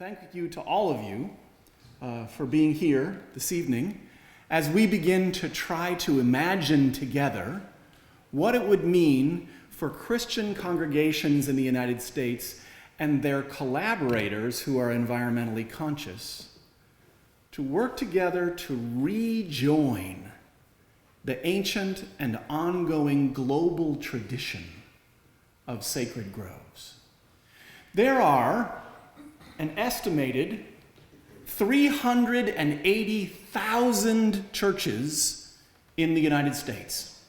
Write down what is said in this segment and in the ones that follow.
Thank you to all of you for being here this evening as we begin to try to imagine together what it would mean for Christian congregations in the United States and their collaborators who are environmentally conscious to work together to rejoin the ancient and ongoing global tradition of sacred groves. There are an estimated 380,000 churches in the United States.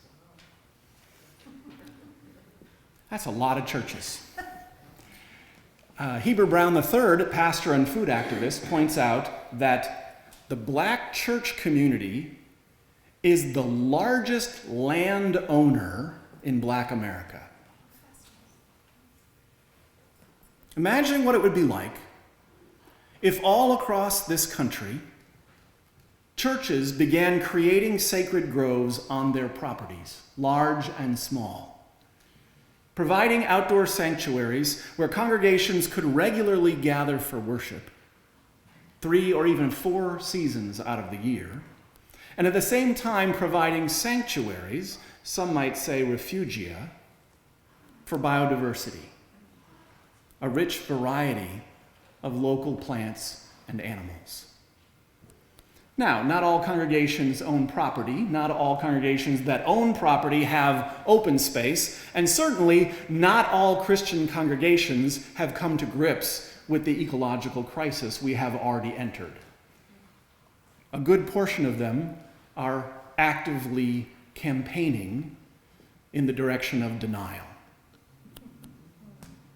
That's a lot of churches. Heber Brown III, pastor and food activist, points out that the black church community is the largest landowner in black America. Imagine what it would be like if all across this country, churches began creating sacred groves on their properties, large and small, providing outdoor sanctuaries where congregations could regularly gather for worship, 3 or even 4 seasons out of the year, and at the same time providing sanctuaries, some might say refugia, for biodiversity, a rich variety of local plants and animals. Now, not all congregations own property. Not all congregations that own property have open space, and certainly not all Christian congregations have come to grips with the ecological crisis we have already entered. A good portion of them are actively campaigning in the direction of denial.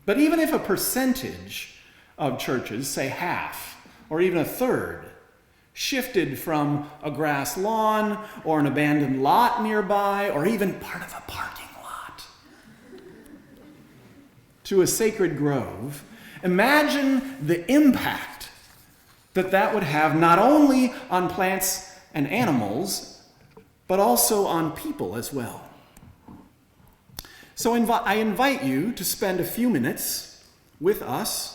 But even if a percentage of churches, say half or even a third, shifted from a grass lawn or an abandoned lot nearby or even part of a parking lot to a sacred grove, imagine the impact that would have not only on plants and animals, but also on people as well. So I invite you to spend a few minutes with us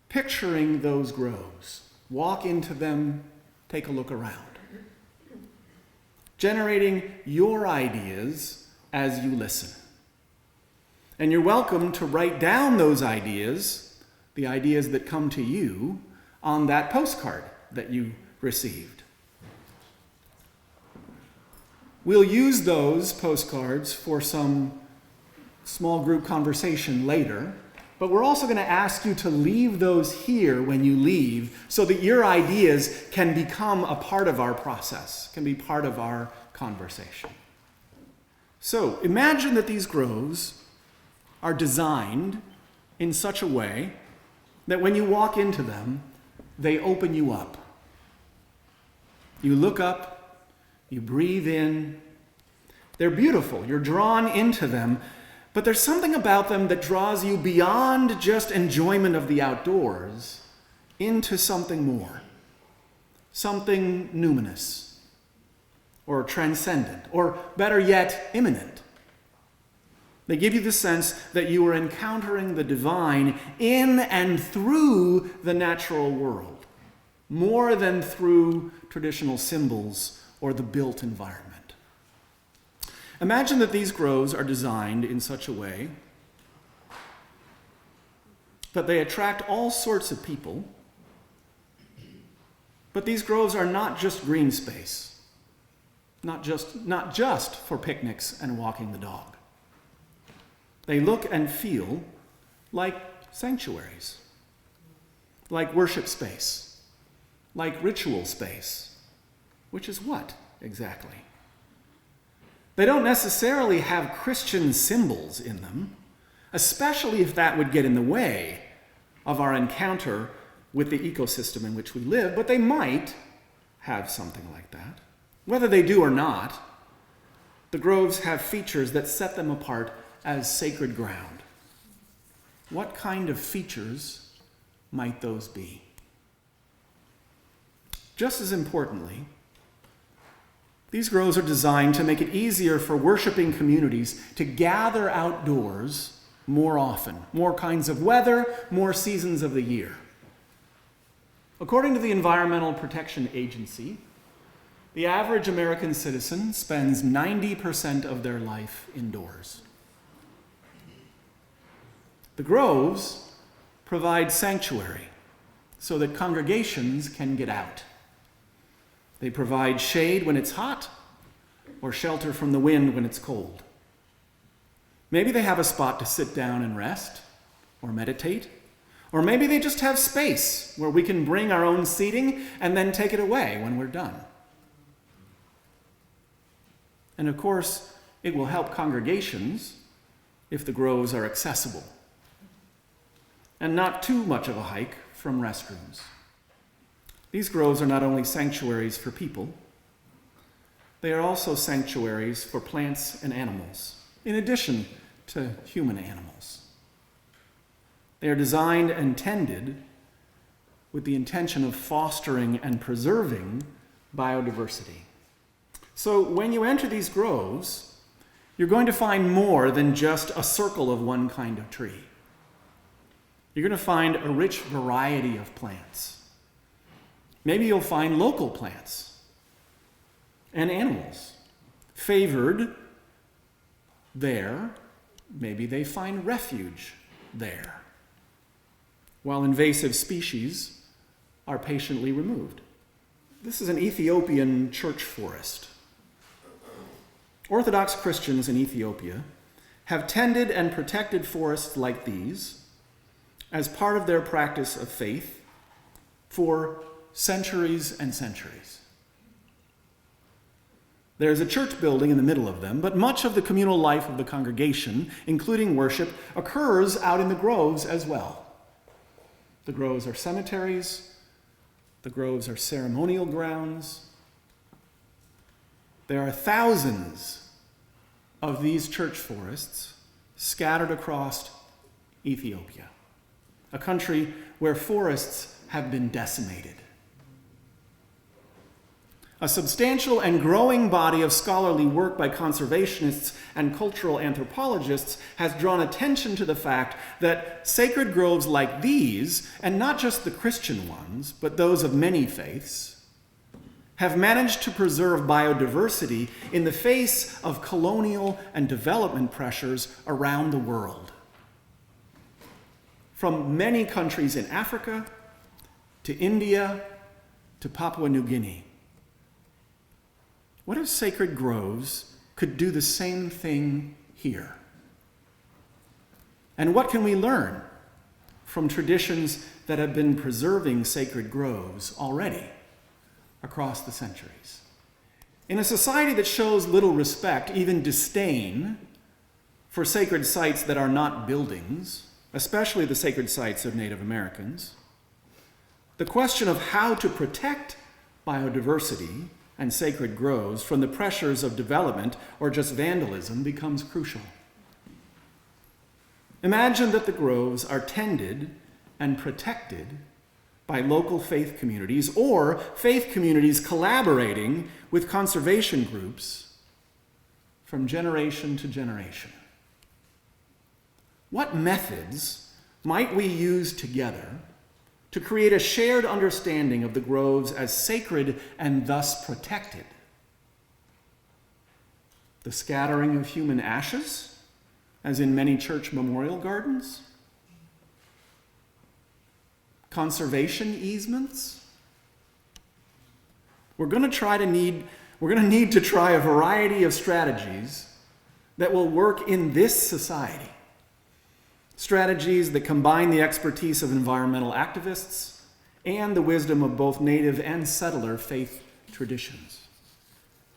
picturing those groves. Walk into them, take a look around. Generating your ideas as you listen. And you're welcome to write down those ideas, the ideas that come to you, on that postcard that you received. We'll use those postcards for some small group conversation later, but we're also going to ask you to leave those here when you leave so that your ideas can become a part of our process, can be part of our conversation. So imagine that these groves are designed in such a way that when you walk into them, they open you up. You look up, you breathe in. They're beautiful. You're drawn into them. But there's something about them that draws you beyond just enjoyment of the outdoors into something more, something numinous, or transcendent, or better yet, immanent. They give you the sense that you are encountering the divine in and through the natural world, more than through traditional symbols or the built environment. Imagine that these groves are designed in such a way that they attract all sorts of people, but these groves are not just green space, not just for picnics and walking the dog. They look and feel like sanctuaries, like worship space, like ritual space, which is what exactly? They don't necessarily have Christian symbols in them, especially if that would get in the way of our encounter with the ecosystem in which we live, but they might have something like that. Whether they do or not, the groves have features that set them apart as sacred ground. What kind of features might those be? Just as importantly, these groves are designed to make it easier for worshiping communities to gather outdoors more often, more kinds of weather, more seasons of the year. According to the Environmental Protection Agency, the average American citizen spends 90% of their life indoors. The groves provide sanctuary so that congregations can get out. They provide shade when it's hot or shelter from the wind when it's cold. Maybe they have a spot to sit down and rest or meditate, or maybe they just have space where we can bring our own seating and then take it away when we're done. And of course, it will help congregations if the groves are accessible and not too much of a hike from restrooms. These groves are not only sanctuaries for people, they are also sanctuaries for plants and animals, in addition to human animals. They are designed and tended with the intention of fostering and preserving biodiversity. So when you enter these groves, you're going to find more than just a circle of one kind of tree. You're going to find a rich variety of plants. Maybe you'll find local plants and animals favored there. Maybe they find refuge there, while invasive species are patiently removed. This is an Ethiopian church forest. Orthodox Christians in Ethiopia have tended and protected forests like these as part of their practice of faith for centuries and centuries. There's a church building in the middle of them, but much of the communal life of the congregation, including worship, occurs out in the groves as well. The groves are cemeteries. The groves are ceremonial grounds. There are thousands of these church forests scattered across Ethiopia, a country where forests have been decimated. A substantial and growing body of scholarly work by conservationists and cultural anthropologists has drawn attention to the fact that sacred groves like these, and not just the Christian ones, but those of many faiths, have managed to preserve biodiversity in the face of colonial and development pressures around the world. From many countries in Africa to India to Papua New Guinea. What if sacred groves could do the same thing here? And what can we learn from traditions that have been preserving sacred groves already across the centuries? In a society that shows little respect, even disdain, for sacred sites that are not buildings, especially the sacred sites of Native Americans, the question of how to protect biodiversity and sacred groves from the pressures of development or just vandalism becomes crucial. Imagine that the groves are tended and protected by local faith communities or faith communities collaborating with conservation groups from generation to generation. What methods might we use together to create a shared understanding of the groves as sacred and thus protected? The scattering of human ashes, as in many church memorial gardens? Conservation easements? We're going to need to try a variety of strategies that will work in this society. Strategies that combine the expertise of environmental activists and the wisdom of both native and settler faith traditions.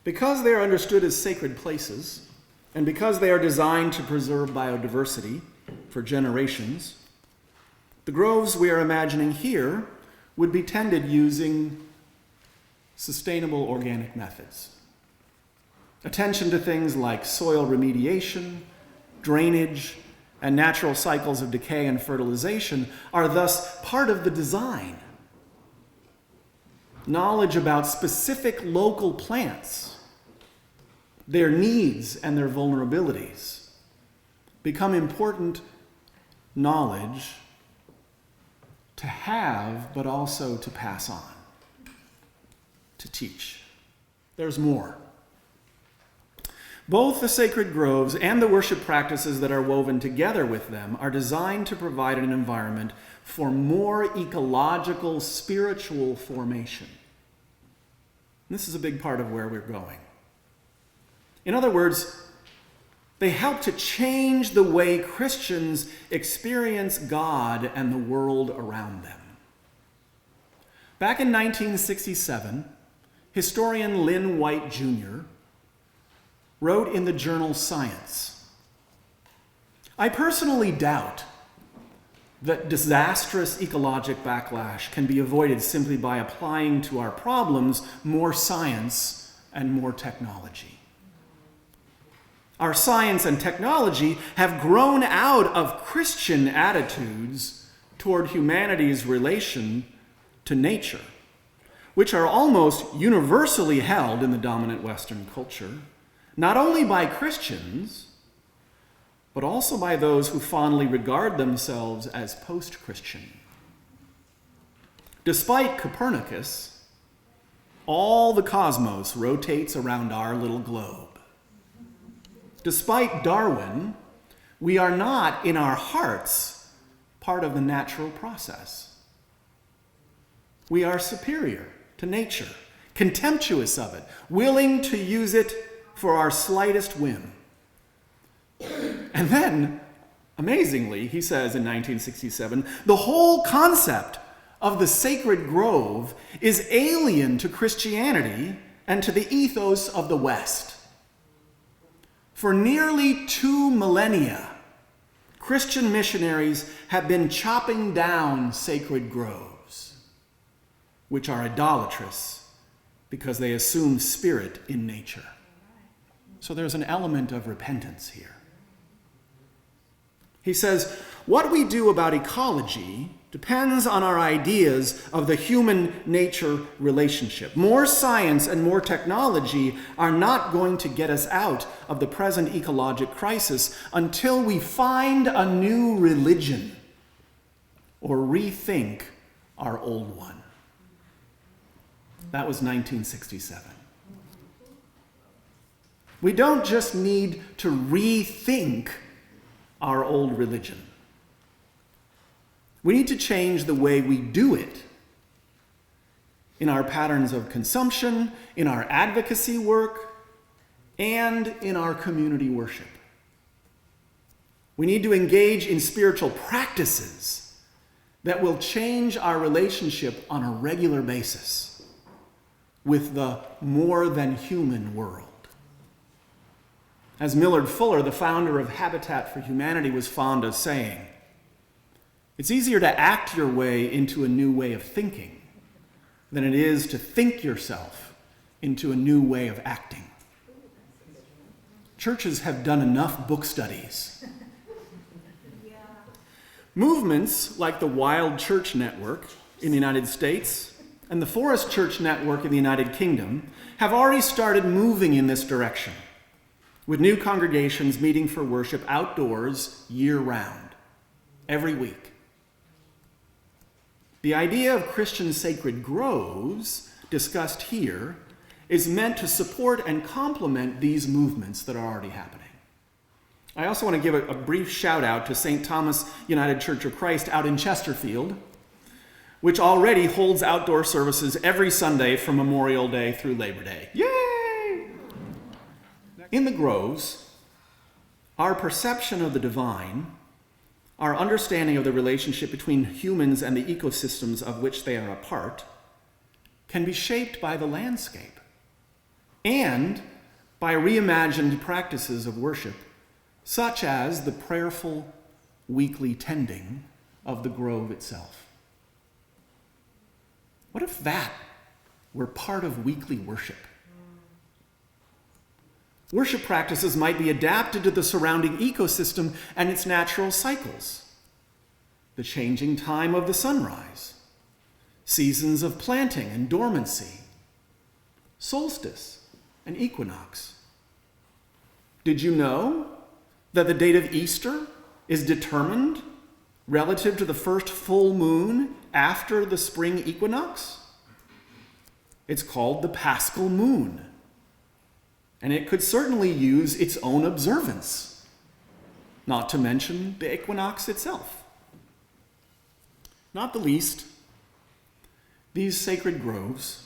Because they are understood as sacred places, and because they are designed to preserve biodiversity for generations, the groves we are imagining here would be tended using sustainable organic methods. Attention to things like soil remediation, drainage, and natural cycles of decay and fertilization are thus part of the design. Knowledge about specific local plants, their needs and their vulnerabilities, become important knowledge to have, but also to pass on, to teach. There's more. Both the sacred groves and the worship practices that are woven together with them are designed to provide an environment for more ecological, spiritual formation. This is a big part of where we're going. In other words, they help to change the way Christians experience God and the world around them. Back in 1967, historian Lynn White Jr. wrote in the journal Science, "I personally doubt that disastrous ecologic backlash can be avoided simply by applying to our problems more science and more technology. Our science and technology have grown out of Christian attitudes toward humanity's relation to nature, which are almost universally held in the dominant Western culture, not only by Christians, but also by those who fondly regard themselves as post-Christian. Despite Copernicus, all the cosmos rotates around our little globe. Despite Darwin, we are not, in our hearts, part of the natural process. We are superior to nature, contemptuous of it, willing to use it for our slightest whim." And then, amazingly, he says in 1967, "The whole concept of the sacred grove is alien to Christianity and to the ethos of the West. For nearly 2 millennia, Christian missionaries have been chopping down sacred groves, which are idolatrous because they assume spirit in nature." So there's an element of repentance here. He says, "What we do about ecology depends on our ideas of the human-nature relationship. More science and more technology are not going to get us out of the present ecologic crisis until we find a new religion or rethink our old one." That was 1967. We don't just need to rethink our old religion. We need to change the way we do it in our patterns of consumption, in our advocacy work, and in our community worship. We need to engage in spiritual practices that will change our relationship on a regular basis with the more than human world. As Millard Fuller, the founder of Habitat for Humanity, was fond of saying, "It's easier to act your way into a new way of thinking than it is to think yourself into a new way of acting." Churches have done enough book studies. Movements like the Wild Church Network in the United States and the Forest Church Network in the United Kingdom have already started moving in this direction, with new congregations meeting for worship outdoors year-round, every week. The idea of Christian sacred groves, discussed here, is meant to support and complement these movements that are already happening. I also want to give a brief shout out to St. Thomas United Church of Christ out in Chesterfield, which already holds outdoor services every Sunday from Memorial Day through Labor Day. Yay! In the groves, our perception of the divine, our understanding of the relationship between humans and the ecosystems of which they are a part, can be shaped by the landscape and by reimagined practices of worship, such as the prayerful weekly tending of the grove itself. What if that were part of weekly worship? Worship practices might be adapted to the surrounding ecosystem and its natural cycles. The changing time of the sunrise, seasons of planting and dormancy, solstice and equinox. Did you know that the date of Easter is determined relative to the first full moon after the spring equinox? It's called the Paschal moon, and it could certainly use its own observance, not to mention the equinox itself. Not the least, these sacred groves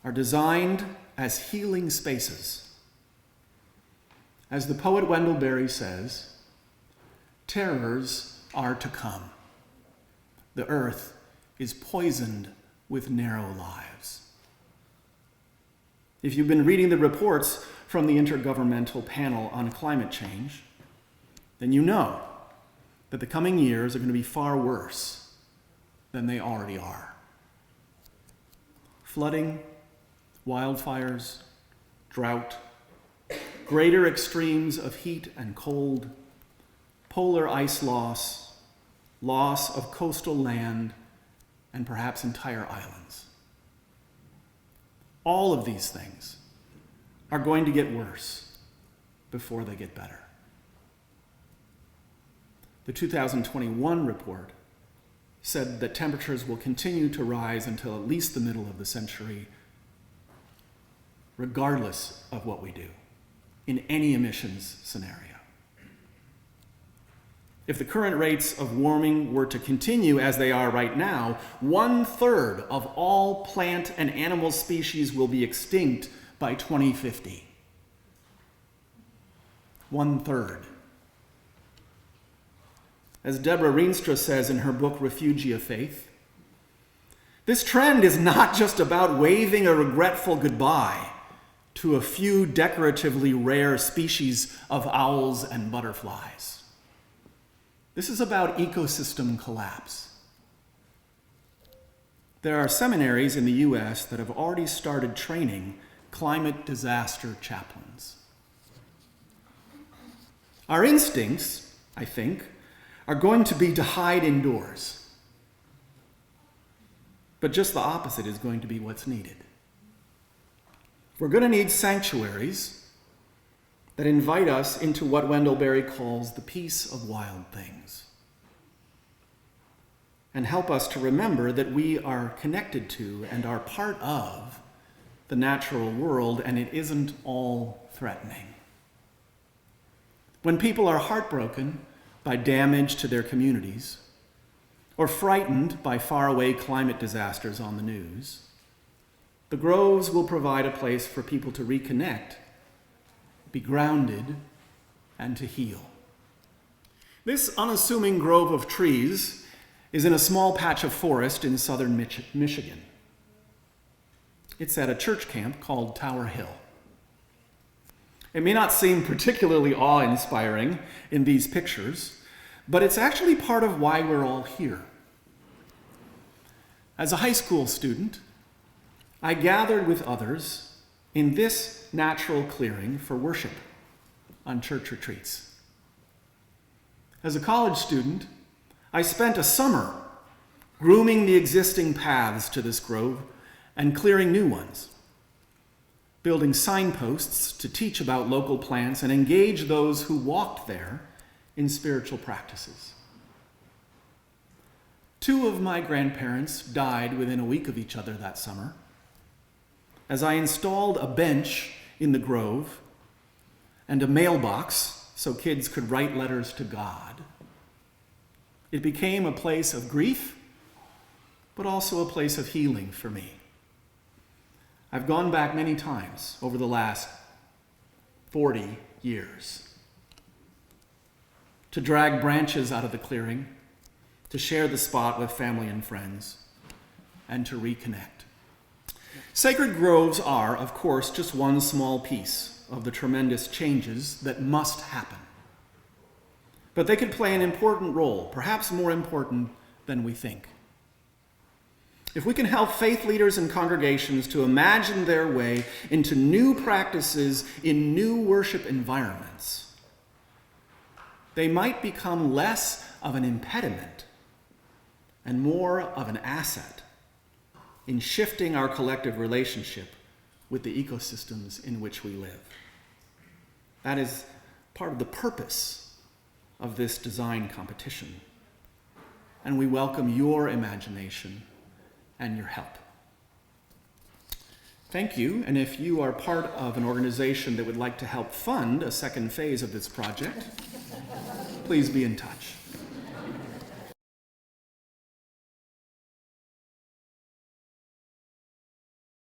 are designed as healing spaces. As the poet Wendell Berry says, terrors are to come. The earth is poisoned with narrow lives. If you've been reading the reports from the Intergovernmental Panel on Climate Change, then you know that the coming years are going to be far worse than they already are. Flooding, wildfires, drought, greater extremes of heat and cold, polar ice loss, loss of coastal land, and perhaps entire islands. All of these things are going to get worse before they get better. The 2021 report said that temperatures will continue to rise until at least the middle of the century, regardless of what we do, in any emissions scenario. If the current rates of warming were to continue as they are right now, 1/3 of all plant and animal species will be extinct by 2050. 1/3. As Deborah Rienstra says in her book, Refugia Faith, this trend is not just about waving a regretful goodbye to a few decoratively rare species of owls and butterflies. This is about ecosystem collapse. There are seminaries in the US that have already started training climate disaster chaplains. Our instincts, I think, are going to be to hide indoors. But just the opposite is going to be what's needed. We're going to need sanctuaries that invite us into what Wendell Berry calls the peace of wild things, and help us to remember that we are connected to and are part of the natural world, and it isn't all threatening. When people are heartbroken by damage to their communities, or frightened by faraway climate disasters on the news, the groves will provide a place for people to reconnect, be grounded, and to heal. This unassuming grove of trees is in a small patch of forest in southern Michigan. It's at a church camp called Tower Hill. It may not seem particularly awe-inspiring in these pictures, but it's actually part of why we're all here. As a high school student, I gathered with others in this natural clearing for worship on church retreats. As a college student, I spent a summer grooming the existing paths to this grove and clearing new ones, building signposts to teach about local plants and engage those who walked there in spiritual practices. 2 of my grandparents died within a week of each other that summer. As I installed a bench in the grove and a mailbox so kids could write letters to God, it became a place of grief, but also a place of healing for me. I've gone back many times over the last 40 years to drag branches out of the clearing, to share the spot with family and friends, and to reconnect. Sacred groves are, of course, just one small piece of the tremendous changes that must happen. But they could play an important role, perhaps more important than we think. If we can help faith leaders and congregations to imagine their way into new practices in new worship environments, they might become less of an impediment and more of an asset in shifting our collective relationship with the ecosystems in which we live. That is part of the purpose of this design competition. and we welcome your imagination and your help. Thank you, and if you are part of an organization that would like to help fund a second phase of this project, please be in touch.